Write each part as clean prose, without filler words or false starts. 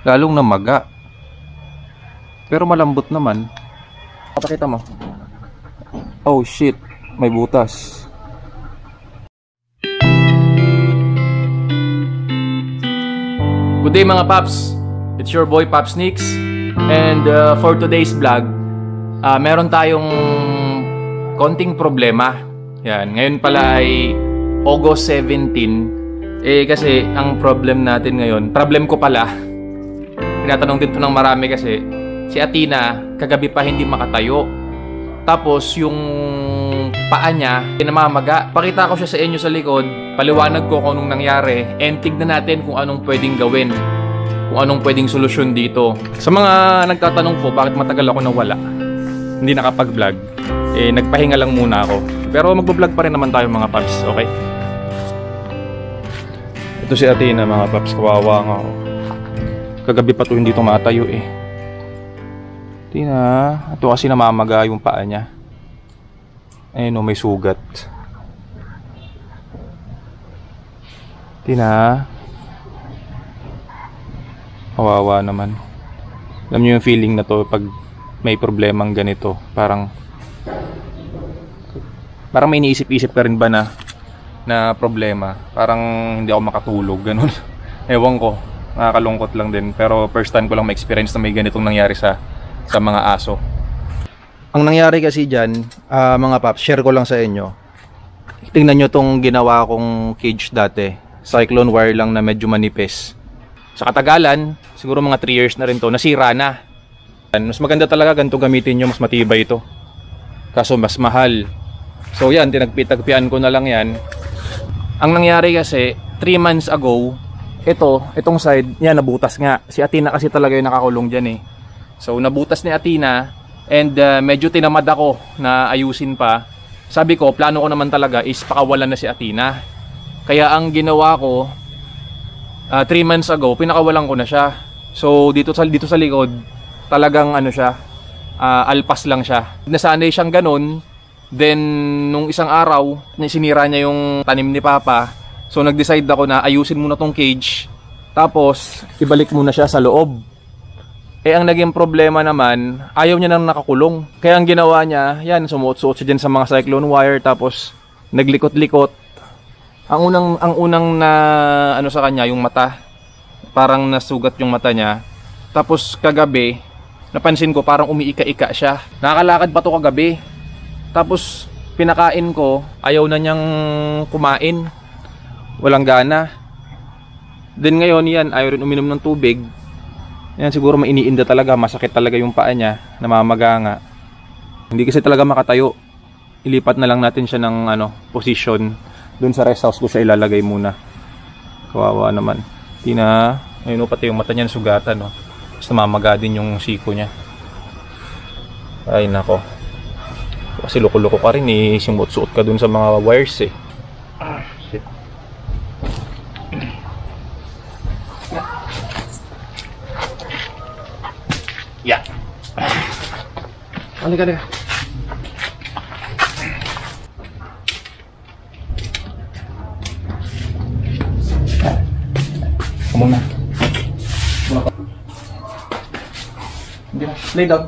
lalong namaga. Pero malambot naman. Papakita mo. Oh shit, may butas. Good day mga paps. It's your boy Paps Nix. And for today's vlog, meron tayong konting problema. Yan, ngayon pala ay August 17. Kasi ang problem natin ngayon, problem ko pala. Tinatanong din to ng marami kasi si Athena kagabi pa hindi makatayo. Tapos yung paa niya namamaga. Pakita ko siya sa inyo sa likod, paliwanag ko kung anong nangyari, and tignan natin kung anong pwedeng gawin, kung anong pwedeng solusyon dito. Sa mga nagtatanong po bakit matagal ako nawala, hindi nakapag-vlog, nagpahinga lang muna ako. Pero magbo-vlog pa rin naman tayo mga paps, okay? Ito si Athena mga paps, kawawa nga ako. Kagabi pa to hindi tumatayo eh. Athena, ito kasi namamaga yung paa niya. Ayun o, may sugat. Athena, kawawa naman. Alam niyo yung feeling na to pag may problemang ganito, parang may iniisip-isip ka rin ba na problema, parang hindi ako makatulog, ganun. Ewan ko, nakakalungkot lang din, pero first time ko lang ma-experience na may ganitong nangyari sa mga aso. Ang nangyari kasi dyan, mga paps, share ko lang sa inyo. Tingnan nyo tong ginawa kong cage dati, cyclone wire lang na medyo manipis. Sa katagalan, siguro mga 3 years na rin to, nasira na. Mas maganda talaga ganito gamitin nyo, mas matibay ito. Kaso mas mahal. So yan, tinagpian ko na lang yan. Ang nangyari kasi 3 months ago, itong side yan nabutas nga. Si Athena kasi talaga yung nakakulong dyan eh. So nabutas ni Athena, and medyo tinamad ako na ayusin pa. Sabi ko, plano ko naman talaga is pakawalan na si Athena. Kaya ang ginawa ko, 3 months ago, pinakawalan ko na siya. So dito sa likod, talagang ano siya, alpas lang siya. Nasanay siyang ganun. Then nung isang araw, sinira niya yung tanim ni Papa. So nag-decide ako na ayusin muna tong cage, tapos ibalik muna siya sa loob. Ang naging problema naman, ayaw niya nang nakakulong. Kaya ang ginawa niya, yan, sumuot-suot siya dyan sa mga cyclone wire, tapos naglikot-likot. Ang unang na ano sa kanya, yung mata, parang nasugat yung mata niya. Tapos kagabi, napansin ko parang umiika-ika siya. Nakakalakad pa to kagabi. Tapos pinakain ko, ayaw na niyang kumain. Walang gana. Then ngayon yan, ayaw rin uminom ng tubig. Yan, siguro mainiinda talaga, masakit talaga yung paa niya, namamaga nga. Hindi kasi talaga makatayo. Ilipat na lang natin siya ng position. Doon sa rest house ko siya ilalagay muna. Kawawa naman. Ayun, pati yung mata niya sugatan, no. Tapos namamaga din yung siko niya. Ay nako. Kasi loko-loko ka rin eh, sumuot-suot ka dun sa mga wires eh. Shit. Yeah. Halika. Come on na. Hindi na. Lay down.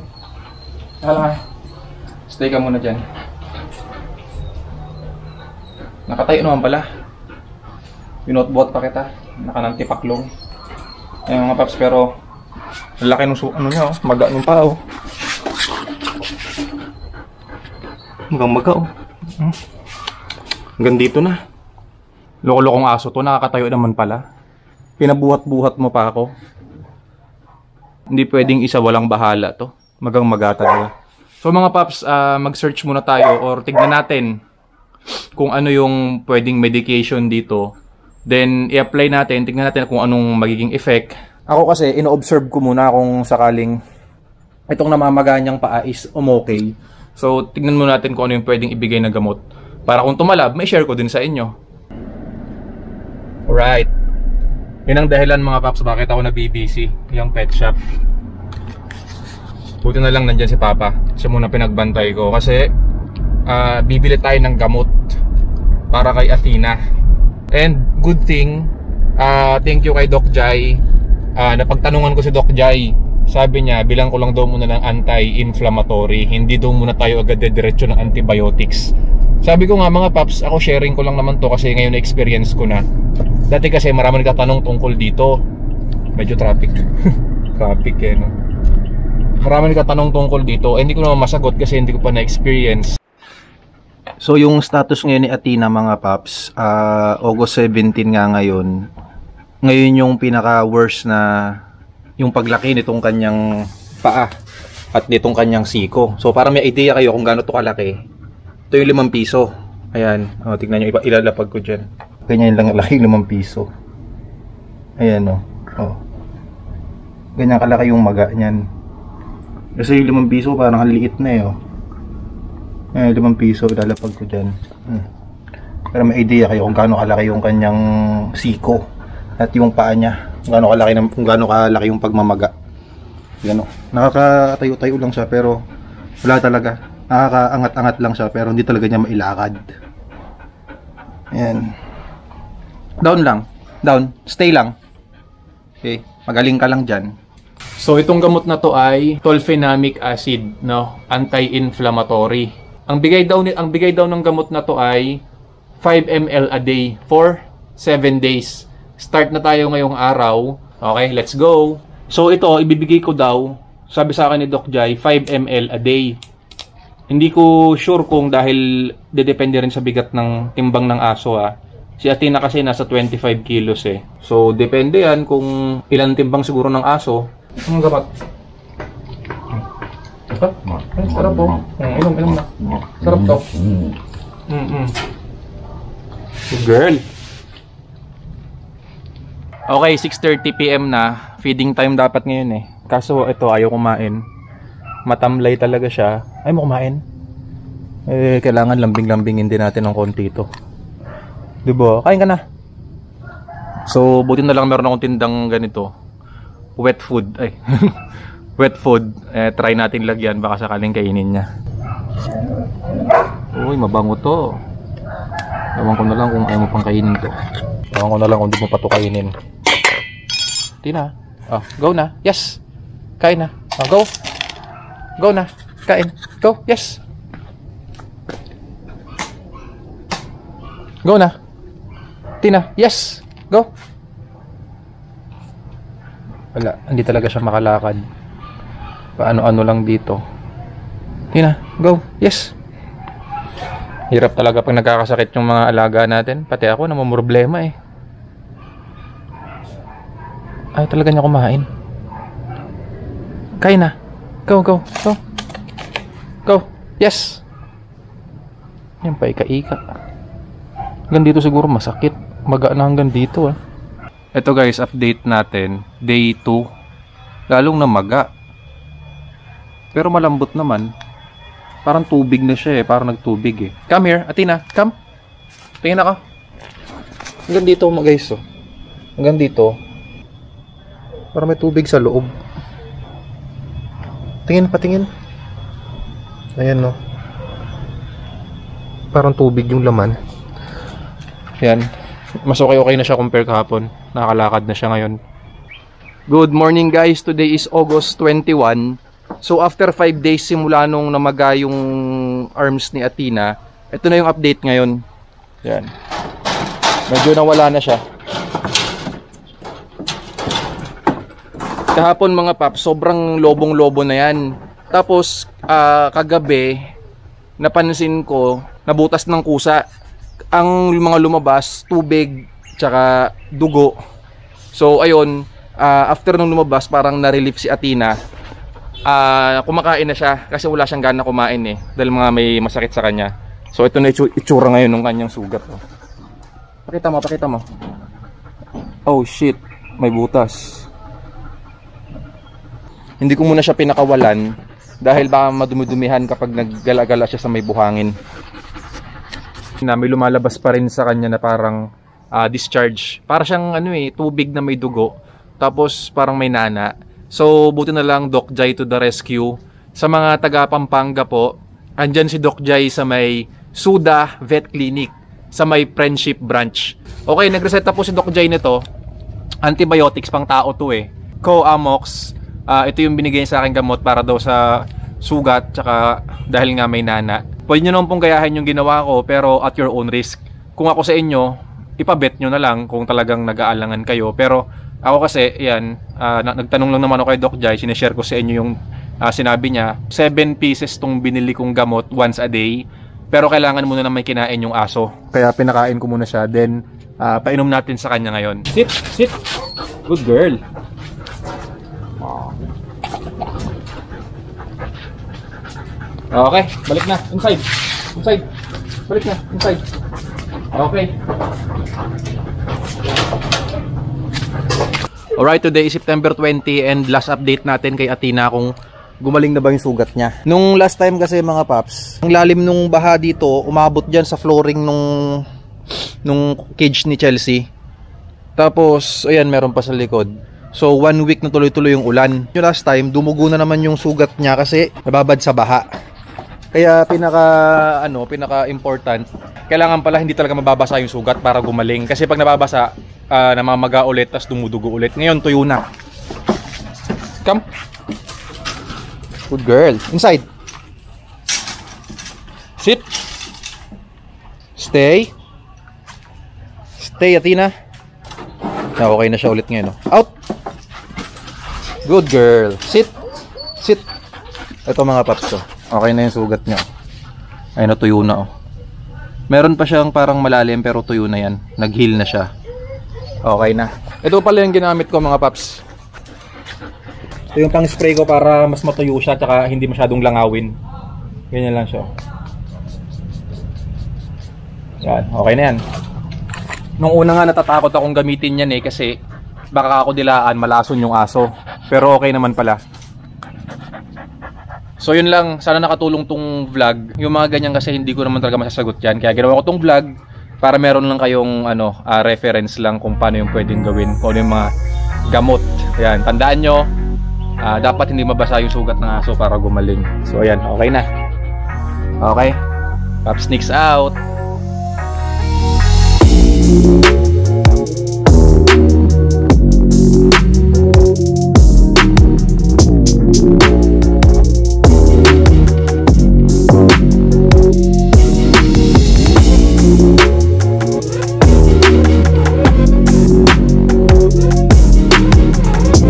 Hala. Stay ka muna dyan. Nakatayo naman pala. Binot-bot pa kita. Nakanantipaklong. Ayun mga paps, pero lalaki nung niya, oh. Maga nung pa, oh. Maga, oh. Hanggang dito na. Loko-lokong aso to, nakakatayo naman pala. Pinabuhat-buhat mo pa ako. Hindi pwedeng isa walang bahala to. Magang-maga talaga. So mga paps, mag-search muna tayo or tignan natin kung ano yung pwedeng medication dito. Then i-apply natin, tignan natin kung anong magiging effect. Ako kasi ino-observe ko muna kung sakaling itong namamaga niyang paa is okay. So tignan muna natin kung ano yung pwedeng ibigay na gamot. Para kung tumalab, may share ko din sa inyo. Alright. Yun ang dahilan mga paps bakit ako na-BBC, yung pet shop. Buti na lang nandyan si Papa. Siya muna pinagbantay ko kasi bibili tayo ng gamot para kay Athena. And good thing, thank you kay Doc Jai napagtanungan ko si Doc Jai. Sabi niya, bilang ko lang daw muna ng anti-inflammatory. Hindi daw muna tayo agad diretso ng antibiotics. Sabi ko nga mga paps, ako sharing ko lang naman to kasi ngayon na-experience ko na. Dati kasi marami nagtatanong tungkol dito. Medyo traffic. Traffic eh, no? Marami nagtatanong tungkol dito. Hindi ko naman masagot kasi hindi ko pa na-experience. So yung status ngayon ni Athena mga paps, August 17 nga ngayon. Ngayon yung pinaka-worst na yung paglaki nitong kanyang paa at nitong kanyang siko. So para may idea kayo kung gaano to kalaki. Ito yung 5 piso. Ayan, tignan nyo, ilalapag ko dyan. Ganyan lang laki 5 piso. Ayan o. Ganyan kalaki yung maga niyan. Kasi yung 5 piso parang haliliit na eh o. Ayan, 5 piso, ilalapag ko dyan. Pero may idea kayo kung gaano kalaki yung kanyang siko at yung paa niya. Kung gaano kalaki yung pagmamaga. Yan o. Nakakatayo-tayo lang siya pero wala talaga. Nakakaangat-angat lang siya pero hindi talaga niya mailakad. Ayan. Down lang. Down. Stay lang. Okay. Magaling ka lang dyan. So itong gamot na to ay tolfenamic acid, no? Anti-inflammatory. Ang bigay daw ng gamot na to ay 5 ml a day for 7 days. Start na tayo ngayong araw. Okay, let's go. So ito, ibibigay ko daw, sabi sa akin ni Doc Jai, 5 ml a day. Hindi ko sure kung dahil depende rin sa bigat ng timbang ng aso ha. Si Athena kasi nasa 25 kilos eh. So depende yan kung ilang timbang siguro ng aso. Ang gapat. Sarap po. Inom na. Sarap to. Good girl. Okay, 6:30 PM na. Feeding time dapat ngayon eh. Kaso ito, ayaw kumain. Matamlay talaga siya. Ay mo kumain? Eh, kailangan lambing-lambingin din natin ng konti ito. Diba? Kain ka na. So, buti na lang meron akong tindang ganito. Wet food. Ay. Wet food. Try natin lagyan. Baka sakaling kainin niya. Uy, mabango to. Ewan ko na lang kung ayaw mo pang kainin to. Ewan ko na lang kung di mo pa to kainin. Tina. Oh, go na. Yes. Kain na. Oh, go. Go na. Kain. Go. Yes. Go na. Tina. Yes. Go. Wala. Hindi talaga siya makalakad. Paano-ano lang dito. Tina. Go. Yes. Hirap talaga pag nagkakasakit yung mga alaga natin. Pati ako namumroblema eh. Ay, talaga niya kumain. Kain na. Go, go, go. Go. Yes. Yan pa, ika-ika. Hanggang dito siguro masakit. Maga na hanggang dito ah. Ito guys, update natin. Day 2. Lalong na maga. Pero malambot naman. Parang tubig na siya eh. Parang nagtubig eh. Come here, Athena. Come. Tingin ako. Hanggang dito guys oh. Hanggang dito. Parang may tubig sa loob. Tingin, patingin. Ayan no. Parang tubig yung laman. Yan. Mas okay na siya compare kahapon. Nakakalakad na siya ngayon. Good morning guys. Today is August 21. So after 5 days simula nung namaga yung arms ni Athena, ito na yung update ngayon. Yan. Medyo nawala na siya. Kahapon mga paps, sobrang lobong-lobo na yan. Tapos kagabi napansin ko nabutas ng kusa. Ang mga lumabas, tubig tsaka dugo. So ayun, after nung lumabas parang na-relief si Athena. Kumakain na siya kasi wala siyang gana kumain eh dahil mga may masakit sa kanya. So ito na itsura ngayon ng kanyang sugat oh. Pakita mo. Oh shit, may butas. Hindi ko muna siya pinakawalan dahil baka madumi-dumihan kapag naggala-gala siya sa may buhangin. May lumalabas pa rin sa kanya na parang discharge. Para siyang tubig na may dugo. Tapos parang may nana. So buti na lang Doc Jai to the rescue. Sa mga taga Pampanga po, andyan si Doc Jai sa may Suda Vet Clinic sa may Friendship branch. Okay, nagreseta po si Doc Jai nito. Antibiotics pang tao to eh. Co-Amox. Ito yung binigay sa akin gamot para daw sa sugat, tsaka dahil nga may nana. Pwede nyo naman pong gayahin yung ginawa ko, pero at your own risk. Kung ako sa inyo, ipabet nyo na lang kung talagang nag-aalangan kayo. Pero ako kasi, yan, nagtanong lang naman ako kay Doc Jai, sinishare ko sa inyo yung sinabi niya, 7 pieces tong binili kong gamot once a day. Pero kailangan muna na may kinain yung aso. Kaya pinakain ko muna siya, then painom natin sa kanya ngayon. Sit, sit. Good girl. Okay, balik na. Inside. Inside. Balik na. Inside. Okay. Alright, today is September 20 and last update natin kay Athena kung gumaling na ba yung sugat niya. Nung last time kasi mga paps, ang lalim nung baha dito, umabot dyan sa flooring nung cage ni Chelsea. Tapos, ayan, meron pa sa likod. So, 1 week na tuloy-tuloy yung ulan. Yung last time, dumugo na naman yung sugat niya kasi nababad sa baha. Kaya pinaka-important, kailangan pala hindi talaga mababasa yung sugat para gumaling. Kasi pag nababasa, namamaga ulit, tas dumudugo ulit. Ngayon, tuyo na. Come. Good girl. Inside. Sit. Stay. Stay, Athena. Okay na siya ulit ngayon. Out. Good girl. Sit. Sit. Ito mga paps. Okay na yung sugat niya. Ay, natuyo na. Meron pa siyang parang malalim pero tuyo na yan. Nag-heal na siya. Okay na. Ito pala yung ginamit ko mga paps. Ito yung pang spray ko para mas matuyo siya tsaka hindi masyadong langawin. Ganyan lang siya. Yan, okay na yan. Nung una nga natatakot akong gamitin yan kasi baka ako dilaan, malason yung aso. Pero okay naman pala. So yun lang, sana nakatulong tong vlog. Yung mga ganyan kasi hindi ko naman talaga masasagot yan. Kaya ginawa ko tong vlog para meron lang kayong reference lang kung paano yung pwedeng gawin. Kung ano yung mga gamot. Ayan, tandaan nyo, dapat hindi mabasa yung sugat ng aso para gumaling. So ayan, okay na. Okay, Pops Nicks out.